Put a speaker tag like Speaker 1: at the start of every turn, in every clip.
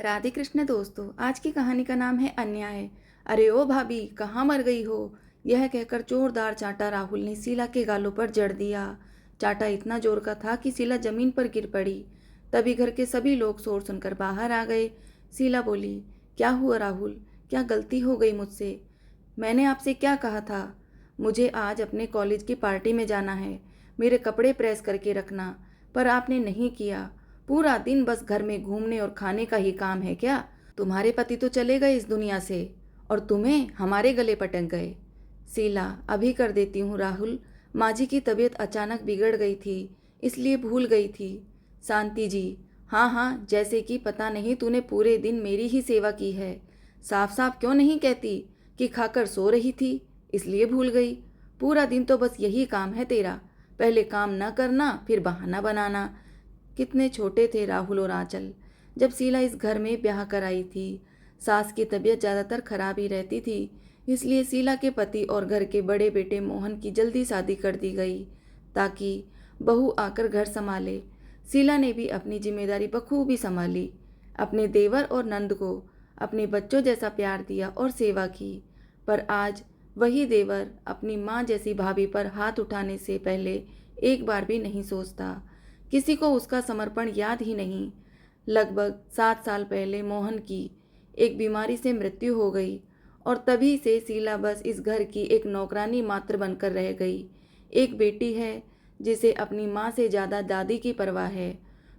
Speaker 1: राधे कृष्ण दोस्तों, आज की कहानी का नाम है अन्याय। अरे ओ भाभी, कहाँ मर गई हो? यह कहकर जोरदार चांटा राहुल ने शीला के गालों पर जड़ दिया। चांटा इतना जोर का था कि शीला जमीन पर गिर पड़ी। तभी घर के सभी लोग शोर सुनकर बाहर आ गए। शीला बोली, क्या हुआ राहुल? क्या गलती हो गई मुझसे? मैंने आपसे क्या कहा था? मुझे आज अपने कॉलेज की पार्टी में जाना है। मेरे कपड़े प्रेस करके रखना। पर आपने नहीं किया। पूरा दिन बस घर में घूमने और खाने का ही काम है क्या? तुम्हारे पति तो चले गए इस दुनिया से और तुम्हें हमारे गले पटक गए। शीला, अभी कर देती हूँ राहुल। माँ जी की तबीयत अचानक बिगड़ गई थी, इसलिए भूल गई थी। शांति जी, हाँ हाँ, जैसे कि पता नहीं तूने पूरे दिन मेरी ही सेवा की है। साफ साफ क्यों नहीं कहती कि खाकर सो रही थी, इसलिए भूल गई। पूरा दिन तो बस यही काम है तेरा, पहले काम न करना फिर बहाना बनाना। कितने छोटे थे राहुल और आंचल जब शीला इस घर में ब्याह कर आई थी। सास की तबीयत ज़्यादातर खराब ही रहती थी, इसलिए शीला के पति और घर के बड़े बेटे मोहन की जल्दी शादी कर दी गई ताकि बहू आकर घर संभाले। शीला ने भी अपनी जिम्मेदारी बखूबी संभाली, अपने देवर और नंद को अपने बच्चों जैसा प्यार दिया और सेवा की। पर आज वही देवर अपनी माँ जैसी भाभी पर हाथ उठाने से पहले एक बार भी नहीं सोचता। किसी को उसका समर्पण याद ही नहीं। लगभग 7 साल पहले मोहन की एक बीमारी से मृत्यु हो गई और तभी से शीला बस इस घर की एक नौकरानी मात्र बनकर रह गई। एक बेटी है जिसे अपनी माँ से ज़्यादा दादी की परवाह है।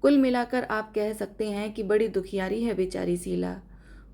Speaker 1: कुल मिलाकर आप कह सकते हैं कि बड़ी दुखियारी है बेचारी शीला।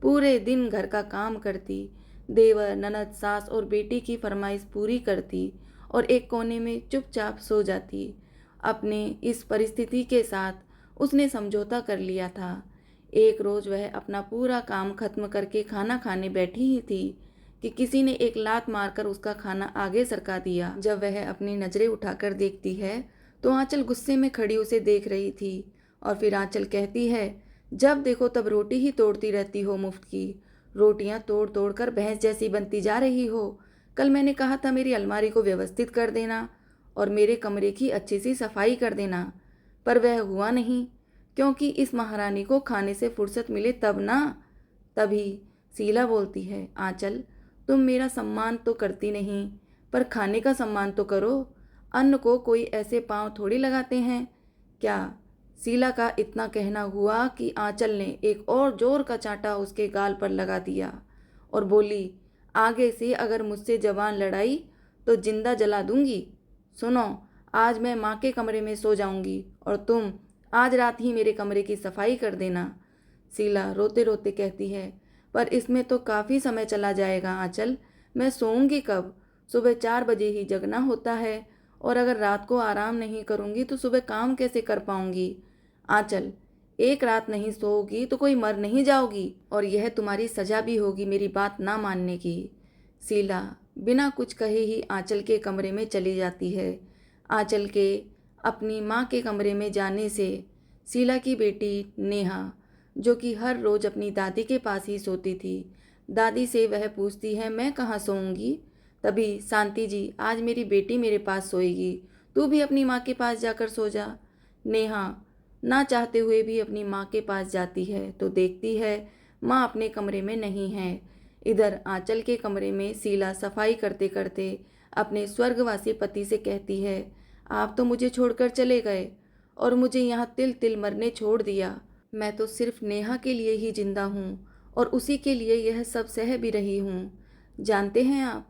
Speaker 1: पूरे दिन घर का काम करती, देवर ननद सास और बेटी की फरमाइश पूरी करती और एक कोने में चुपचाप सो जाती। अपने इस परिस्थिति के साथ उसने समझौता कर लिया था। एक रोज़ वह अपना पूरा काम खत्म करके खाना खाने बैठी ही थी कि किसी ने एक लात मारकर उसका खाना आगे सरका दिया। जब वह अपनी नज़रें उठाकर देखती है तो आंचल गुस्से में खड़ी उसे देख रही थी और फिर आंचल कहती है, जब देखो तब रोटी ही तोड़ती रहती हो मुफ्त की। रोटियां तोड़ तोड़ कर भैंस जैसी बनती जा रही हो। कल मैंने कहा था मेरी अलमारी को व्यवस्थित कर देना और मेरे कमरे की अच्छी सी सफाई कर देना, पर वह हुआ नहीं, क्योंकि इस महारानी को खाने से फुर्सत मिले तब ना। तभी शीला बोलती है, आंचल, तुम मेरा सम्मान तो करती नहीं, पर खाने का सम्मान तो करो। अन्न को कोई ऐसे पांव थोड़ी लगाते हैं क्या? शीला का इतना कहना हुआ कि आंचल ने एक और जोर का चांटा उसके गाल पर लगा दिया और बोली, आगे से अगर मुझसे जवान लड़ाई तो जिंदा जला दूंगी। सुनो, आज मैं माँ के कमरे में सो जाऊंगी और तुम आज रात ही मेरे कमरे की सफाई कर देना। शीला रोते रोते कहती है, पर इसमें तो काफ़ी समय चला जाएगा आंचल। मैं सोऊंगी कब? सुबह 4 बजे ही जगना होता है और अगर रात को आराम नहीं करूंगी तो सुबह काम कैसे कर पाऊंगी? आंचल, एक रात नहीं सोओगी तो कोई मर नहीं जाओगी और यह तुम्हारी सजा भी होगी मेरी बात ना मानने की। शीला बिना कुछ कहे ही आंचल के कमरे में चली जाती है। आंचल के अपनी माँ के कमरे में जाने से शीला की बेटी नेहा, जो कि हर रोज़ अपनी दादी के पास ही सोती थी, दादी से वह पूछती है, मैं कहाँ सोऊंगी? तभी शांति जी, आज मेरी बेटी मेरे पास सोएगी, तू भी अपनी माँ के पास जाकर सो जा। नेहा ना चाहते हुए भी अपनी माँ के पास जाती है तो देखती है माँ अपने कमरे में नहीं है। इधर आंचल के कमरे में शीला सफाई करते करते अपने स्वर्गवासी पति से कहती है, आप तो मुझे छोड़कर चले गए और मुझे यहाँ तिल तिल मरने छोड़ दिया। मैं तो सिर्फ नेहा के लिए ही जिंदा हूँ और उसी के लिए यह सब सह भी रही हूँ। जानते हैं आप,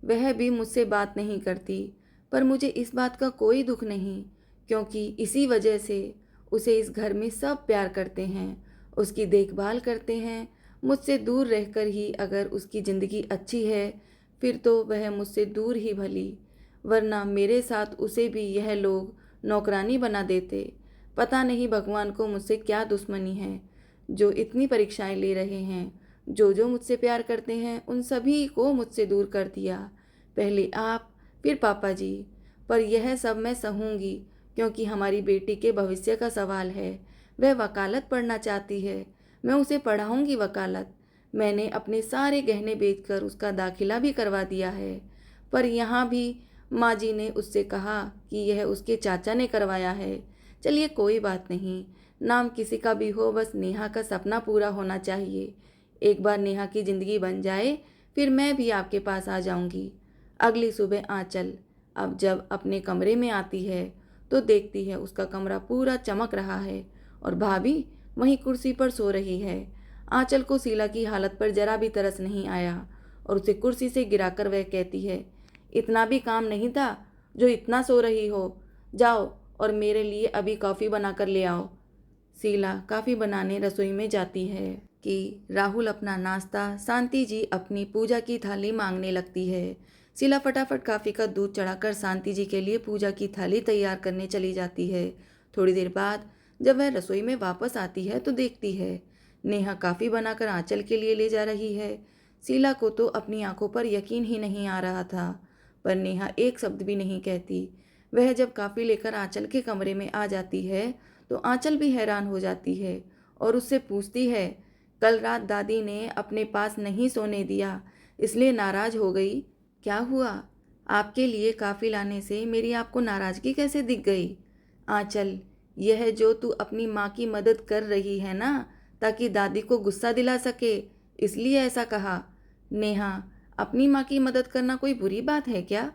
Speaker 1: वह भी मुझसे बात नहीं करती, पर मुझे इस बात का कोई दुख नहीं, क्योंकि इसी वजह से उसे इस घर में सब प्यार करते हैं, उसकी देखभाल करते हैं। मुझसे दूर रहकर ही अगर उसकी ज़िंदगी अच्छी है फिर तो वह मुझसे दूर ही भली, वरना मेरे साथ उसे भी यह लोग नौकरानी बना देते। पता नहीं भगवान को मुझसे क्या दुश्मनी है जो इतनी परीक्षाएं ले रहे हैं। जो मुझसे प्यार करते हैं उन सभी को मुझसे दूर कर दिया, पहले आप फिर पापा जी। पर यह सब मैं सहूँगी क्योंकि हमारी बेटी के भविष्य का सवाल है। वह वकालत पढ़ना चाहती है, मैं उसे पढ़ाऊँगी वकालत। मैंने अपने सारे गहने बेचकर उसका दाखिला भी करवा दिया है, पर यहाँ भी माँ जी ने उससे कहा कि यह उसके चाचा ने करवाया है। चलिए कोई बात नहीं, नाम किसी का भी हो, बस नेहा का सपना पूरा होना चाहिए। एक बार नेहा की ज़िंदगी बन जाए फिर मैं भी आपके पास आ जाऊंगी। अगली सुबह आंचल अब जब अपने कमरे में आती है तो देखती है उसका कमरा पूरा चमक रहा है और भाभी वहीं कुर्सी पर सो रही है। आंचल को शीला की हालत पर जरा भी तरस नहीं आया और उसे कुर्सी से गिराकर वह कहती है, इतना भी काम नहीं था जो इतना सो रही हो? जाओ और मेरे लिए अभी कॉफ़ी बनाकर ले आओ। शीला काफ़ी बनाने रसोई में जाती है कि राहुल अपना नाश्ता, शांति जी अपनी पूजा की थाली मांगने लगती है। शीला फटाफट काफ़ी का दूध चढ़ाकर शांति जी के लिए पूजा की थाली तैयार करने चली जाती है। थोड़ी देर बाद जब वह रसोई में वापस आती है तो देखती है नेहा काफ़ी बनाकर आंचल के लिए ले जा रही है। शीला को तो अपनी आंखों पर यकीन ही नहीं आ रहा था, पर नेहा एक शब्द भी नहीं कहती। वह जब काफ़ी लेकर आंचल के कमरे में आ जाती है तो आंचल भी हैरान हो जाती है और उससे पूछती है, कल रात दादी ने अपने पास नहीं सोने दिया इसलिए नाराज़ हो गई? क्या हुआ? आपके लिए काफ़ी लाने से मेरी आपको नाराज़गी कैसे दिख गई? आंचल, यह जो तू अपनी माँ की मदद कर रही है ना, ताकि दादी को गुस्सा दिला सके, इसलिए ऐसा कहा। नेहा, अपनी माँ की मदद करना कोई बुरी बात है क्या?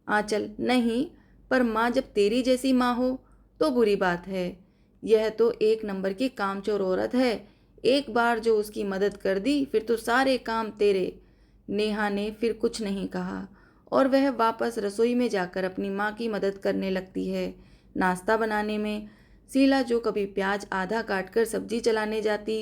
Speaker 1: आंचल, नहीं, पर माँ जब तेरी जैसी माँ हो तो बुरी बात है। यह तो एक नंबर की कामचोर औरत है। एक बार जो उसकी मदद कर दी फिर तो सारे काम तेरे। नेहा ने फिर कुछ नहीं कहा और वह वापस रसोई में जाकर अपनी माँ की मदद करने लगती है। नाश्ता बनाने में शीला जो कभी प्याज आधा काट कर सब्जी चलाने जाती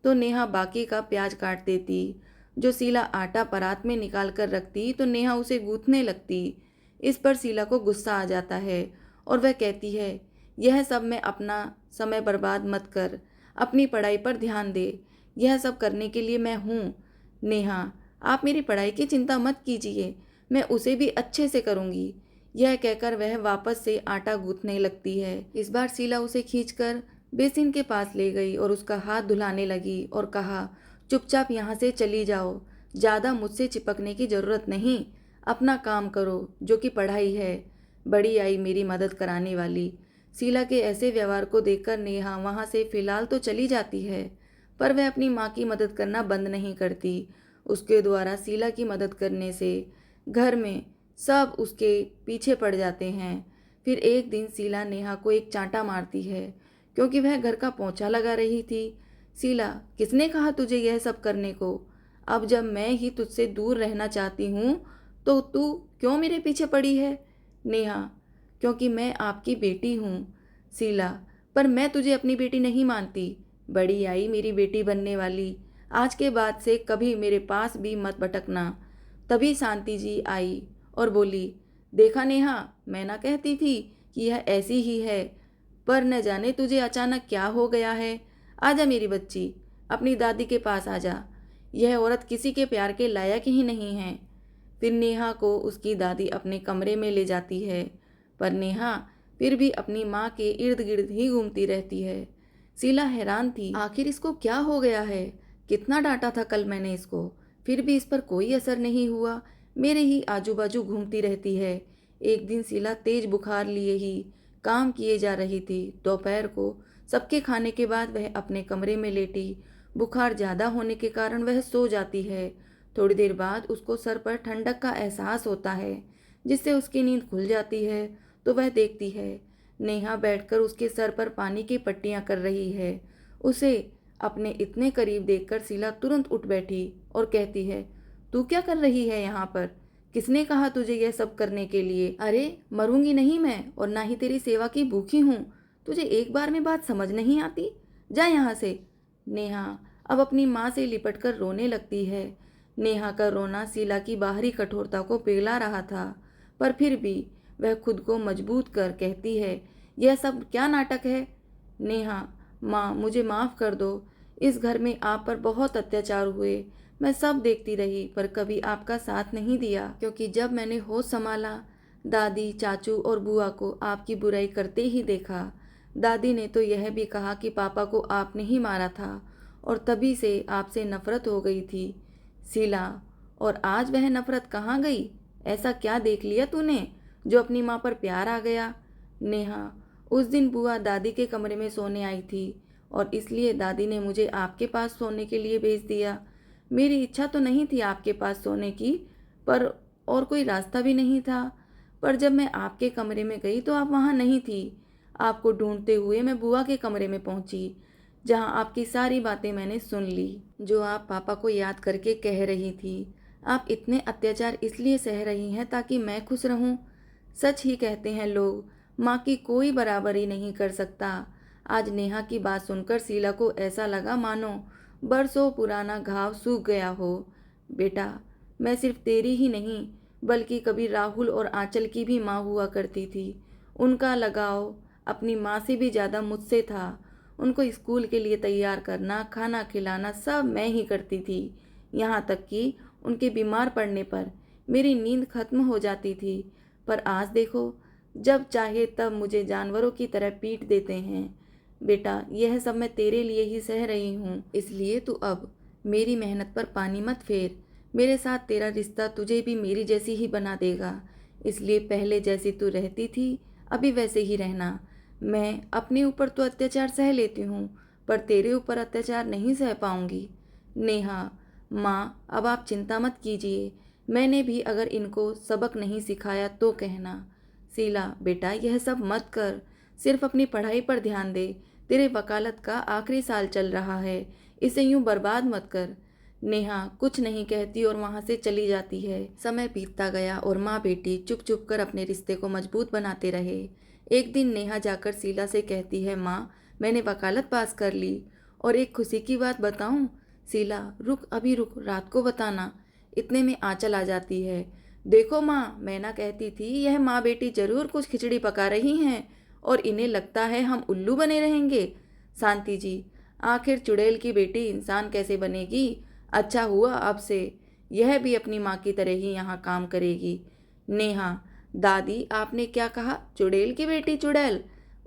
Speaker 1: तो नेहा बाकी का प्याज काट देती। जो शीला आटा परात में निकाल कर रखती तो नेहा उसे गूंथने लगती। इस पर शीला को गुस्सा आ जाता है और वह कहती है, यह सब में अपना समय बर्बाद मत कर, अपनी पढ़ाई पर ध्यान दे। यह सब करने के लिए मैं हूँ। नेहा, आप मेरी पढ़ाई की चिंता मत कीजिए, मैं उसे भी अच्छे से करूँगी। यह कहकर वह वापस से आटा गूंथने लगती है। इस बार शीला उसे खींचकर बेसिन के पास ले गई और उसका हाथ धुलाने लगी और कहा, चुपचाप यहाँ से चली जाओ, ज़्यादा मुझसे चिपकने की ज़रूरत नहीं, अपना काम करो जो कि पढ़ाई है। बड़ी आई मेरी मदद कराने वाली। शीला के ऐसे व्यवहार को देखकर नेहा वहाँ से फिलहाल तो चली जाती है, पर वह अपनी माँ की मदद करना बंद नहीं करती। उसके द्वारा शीला की मदद करने से घर में सब उसके पीछे पड़ जाते हैं। फिर एक दिन शीला नेहा को एक चांटा मारती है क्योंकि वह घर का पोंछा लगा रही थी। शीला, किसने कहा तुझे यह सब करने को? अब जब मैं ही तुझसे दूर रहना चाहती हूँ तो तू क्यों मेरे पीछे पड़ी है? नेहा, क्योंकि मैं आपकी बेटी हूँ। शीला, पर मैं तुझे अपनी बेटी नहीं मानती। बड़ी आई मेरी बेटी बनने वाली। आज के बाद से कभी मेरे पास भी मत भटकना। तभी शांति जी आई और बोली, देखा नेहा, मैं ना कहती थी कि यह ऐसी ही है, पर न जाने तुझे अचानक क्या हो गया है। आजा मेरी बच्ची, अपनी दादी के पास आजा। यह औरत किसी के प्यार के लायक ही नहीं है। फिर नेहा को उसकी दादी अपने कमरे में ले जाती है, पर नेहा फिर भी अपनी माँ के इर्द गिर्द ही घूमती रहती है। शीला हैरान थी, आखिर इसको क्या हो गया है? कितना डांटा था कल मैंने इसको, फिर भी इस पर कोई असर नहीं हुआ, मेरे ही आजू बाजू घूमती रहती है। एक दिन शीला तेज बुखार लिए ही काम किए जा रही थी। दोपहर को सबके खाने के बाद वह अपने कमरे में लेटी। बुखार ज़्यादा होने के कारण वह सो जाती है। थोड़ी देर बाद उसको सर पर ठंडक का एहसास होता है, जिससे उसकी नींद खुल जाती है। तो वह देखती है नेहा बैठकर उसके सर पर पानी की पट्टियां कर रही है। उसे अपने इतने करीब देखकर शीला तुरंत उठ बैठी और कहती है, तू क्या कर रही है यहाँ पर? किसने कहा तुझे यह सब करने के लिए? अरे मरूंगी नहीं मैं, और ना ही तेरी सेवा की भूखी हूँ। तुझे एक बार में बात समझ नहीं आती? जा यहाँ से। नेहा अब अपनी माँ से लिपट कर रोने लगती है। नेहा का रोना शीला की बाहरी कठोरता को पिघला रहा था, पर फिर भी वह खुद को मजबूत कर कहती है, यह सब क्या नाटक है? नेहा, माँ मुझे माफ़ कर दो। इस घर में आप पर बहुत अत्याचार हुए, मैं सब देखती रही, पर कभी आपका साथ नहीं दिया, क्योंकि जब मैंने होश संभाला दादी, चाचू और बुआ को आपकी बुराई करते ही देखा। दादी ने तो यह भी कहा कि पापा को आपने ही मारा था और तभी से आपसे नफरत हो गई थी। शीला, और आज वह नफरत कहाँ गई? ऐसा क्या देख लिया तूने जो अपनी माँ पर प्यार आ गया? नेहा, उस दिन बुआ दादी के कमरे में सोने आई थी और इसलिए दादी ने मुझे आपके पास सोने के लिए भेज दिया। मेरी इच्छा तो नहीं थी आपके पास सोने की, पर और कोई रास्ता भी नहीं था। पर जब मैं आपके कमरे में गई तो आप वहाँ नहीं थी। आपको ढूंढते हुए मैं बुआ के कमरे में पहुँची, जहाँ आपकी सारी बातें मैंने सुन ली, जो आप पापा को याद करके कह रही थी। आप इतने अत्याचार इसलिए सह रही हैं ताकि मैं खुश रहूं। सच ही कहते हैं लोग, माँ की कोई बराबरी नहीं कर सकता। आज नेहा की बात सुनकर शीला को ऐसा लगा मानो बरसों पुराना घाव सूख गया हो। बेटा, मैं सिर्फ तेरी ही नहीं बल्कि कभी राहुल और आंचल की भी माँ हुआ करती थी। उनका लगाव अपनी माँ से भी ज़्यादा मुझसे था। उनको स्कूल के लिए तैयार करना, खाना खिलाना सब मैं ही करती थी। यहाँ तक कि उनके बीमार पड़ने पर मेरी नींद खत्म हो जाती थी। पर आज देखो, जब चाहे तब मुझे जानवरों की तरह पीट देते हैं। बेटा, यह सब मैं तेरे लिए ही सह रही हूँ, इसलिए तू अब मेरी मेहनत पर पानी मत फेर। मेरे साथ तेरा रिश्ता तुझे भी मेरी जैसी ही बना देगा। इसलिए पहले जैसी तू रहती थी अभी वैसे ही रहना। मैं अपने ऊपर तो अत्याचार सह लेती हूँ, पर तेरे ऊपर अत्याचार नहीं सह पाऊंगी। नेहा, माँ, अब आप चिंता मत कीजिए। मैंने भी अगर इनको सबक नहीं सिखाया तो कहना। शीला, बेटा यह सब मत कर, सिर्फ अपनी पढ़ाई पर ध्यान दे। तेरे वकालत का आखिरी साल चल रहा है, इसे यूं बर्बाद मत कर। नेहा कुछ नहीं कहती और वहाँ से चली जाती है। समय बीतता गया और माँ बेटी चुप चुप कर अपने रिश्ते को मजबूत बनाते रहे। एक दिन नेहा जाकर शीला से कहती है, माँ, मैंने वकालत पास कर ली। और एक खुशी की बात बताऊं? शीला, रुक, अभी रुक, रात को बताना। इतने में आंचल आ जाती है। देखो माँ, मैं ना कहती थी यह माँ बेटी जरूर कुछ खिचड़ी पका रही हैं और इन्हें लगता है हम उल्लू बने रहेंगे। शांति जी, आखिर चुड़ैल की बेटी इंसान कैसे बनेगी? अच्छा हुआ अब से यह भी अपनी माँ की तरह ही यहाँ काम करेगी। नेहा, दादी आपने क्या कहा? चुड़ैल की बेटी? चुड़ैल?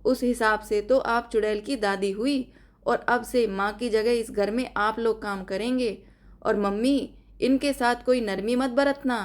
Speaker 1: उस हिसाब से तो आप चुड़ैल की दादी हुई और अब से माँ की जगह इस घर में आप लोग काम करेंगे। और मम्मी, इनके साथ कोई नरमी मत बरतना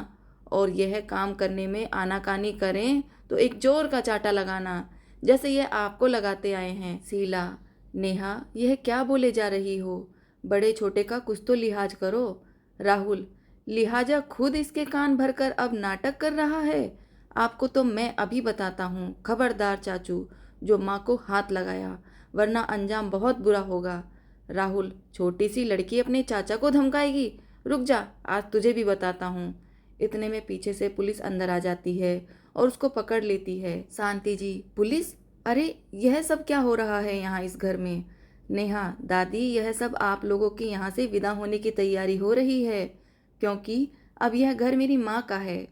Speaker 1: और यह काम करने में आनाकानी करें तो एक जोर का चाटा लगाना, जैसे यह आपको लगाते आए हैं। शीला, नेहा, यह क्या बोले जा रही हो? बड़े छोटे का कुछ तो लिहाज करो। राहुल, लिहाजा खुद इसके कान भरकर अब नाटक कर रहा है। आपको तो मैं अभी बताता हूँ। खबरदार चाचू, जो माँ को हाथ लगाया, वरना अंजाम बहुत बुरा होगा। राहुल, छोटी सी लड़की अपने चाचा को धमकाएगी? रुक जा, आज तुझे भी बताता हूँ। इतने में पीछे से पुलिस अंदर आ जाती है और उसको पकड़ लेती है। शांति जी, पुलिस? अरे यह सब क्या हो रहा है यहाँ इस घर में? नेहा, दादी, यह सब आप लोगों की यहाँ से विदा होने की तैयारी हो रही है, क्योंकि अब यह घर मेरी माँ का है।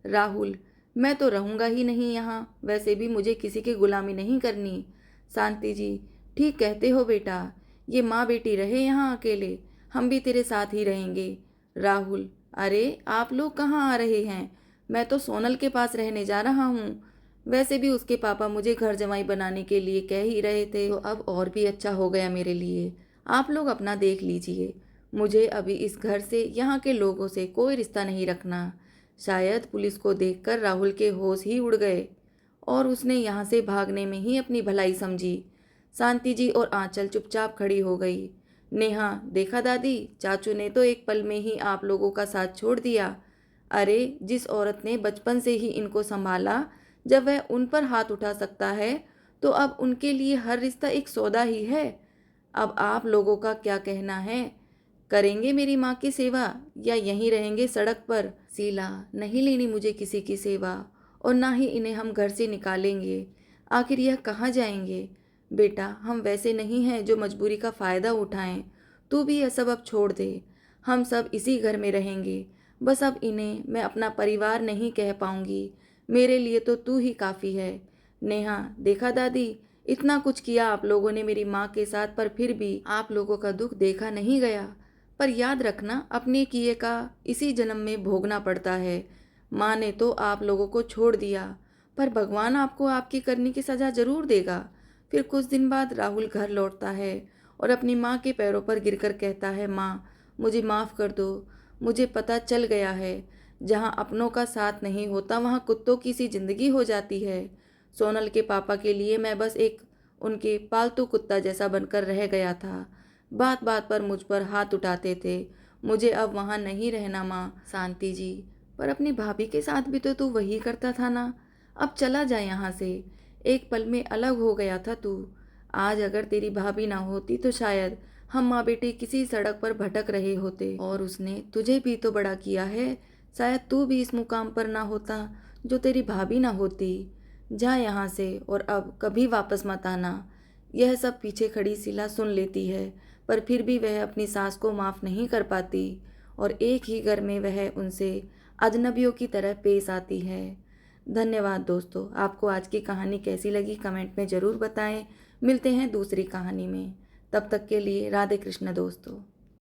Speaker 1: राहुल, मैं तो रहूँगा ही नहीं यहाँ, वैसे भी मुझे किसी की गुलामी नहीं करनी। शांति जी, ठीक कहते हो बेटा, ये माँ बेटी रहे यहाँ अकेले, हम भी तेरे साथ ही रहेंगे। राहुल, अरे आप लोग कहाँ आ रहे हैं? मैं तो सोनल के पास रहने जा रहा हूँ। वैसे भी उसके पापा मुझे घर जमाई बनाने के लिए कह ही रहे थे, तो अब और भी अच्छा हो गया मेरे लिए। आप लोग अपना देख लीजिए, मुझे अभी इस घर से, यहाँ के लोगों से कोई रिश्ता नहीं रखना। शायद पुलिस को देखकर राहुल के होश ही उड़ गए और उसने यहाँ से भागने में ही अपनी भलाई समझी। शांति जी और आंचल चुपचाप खड़ी हो गई। नेहा, देखा दादी, चाचू ने तो एक पल में ही आप लोगों का साथ छोड़ दिया। अरे, जिस औरत ने बचपन से ही इनको संभाला, जब वह उन पर हाथ उठा सकता है तो अब उनके लिए हर रिश्ता एक सौदा ही है। अब आप लोगों का क्या कहना है? करेंगे मेरी माँ की सेवा या यहीं रहेंगे सड़क पर? शीला, नहीं लेनी मुझे किसी की सेवा और ना ही इन्हें हम घर से निकालेंगे। आखिर यह कहाँ जाएंगे? बेटा, हम वैसे नहीं हैं जो मजबूरी का फ़ायदा उठाएं। तू भी यह सब अब छोड़ दे। हम सब इसी घर में रहेंगे। बस अब इन्हें मैं अपना परिवार नहीं कह पाऊंगी। मेरे लिए तो तू ही काफ़ी है। नेहा, देखा दादी, इतना कुछ किया आप लोगों ने मेरी माँ के साथ, पर फिर भी आप लोगों का दुख देखा नहीं गया। पर याद रखना, अपने किए का इसी जन्म में भोगना पड़ता है। माँ ने तो आप लोगों को छोड़ दिया, पर भगवान आपको आपकी करने की सज़ा ज़रूर देगा। फिर कुछ दिन बाद राहुल घर लौटता है और अपनी माँ के पैरों पर गिरकर कहता है, माँ, मुझे माफ़ कर दो। मुझे पता चल गया है, जहाँ अपनों का साथ नहीं होता वहाँ कुत्तों की सी जिंदगी हो जाती है। सोनल के पापा के लिए मैं बस एक उनके पालतू कुत्ता जैसा बनकर रह गया था। बात बात पर मुझ पर हाथ उठाते थे। मुझे अब वहाँ नहीं रहना माँ। शांति जी, पर अपनी भाभी के साथ भी तो तू वही करता था ना। अब चला जा यहाँ से। एक पल में अलग हो गया था तू। आज अगर तेरी भाभी ना होती तो शायद हम माँ बेटे किसी सड़क पर भटक रहे होते। और उसने तुझे भी तो बड़ा किया है। शायद तू भी इस मुकाम पर ना होता जो तेरी भाभी ना होती। जा यहाँ से और अब कभी वापस मत आना। यह सब पीछे खड़ी शीला सुन लेती है, पर फिर भी वह अपनी सास को माफ़ नहीं कर पाती और एक ही घर में वह उनसे अजनबियों की तरह पेश आती है। धन्यवाद दोस्तों। आपको आज की कहानी कैसी लगी कमेंट में ज़रूर बताएं। मिलते हैं दूसरी कहानी में। तब तक के लिए राधे कृष्ण दोस्तों।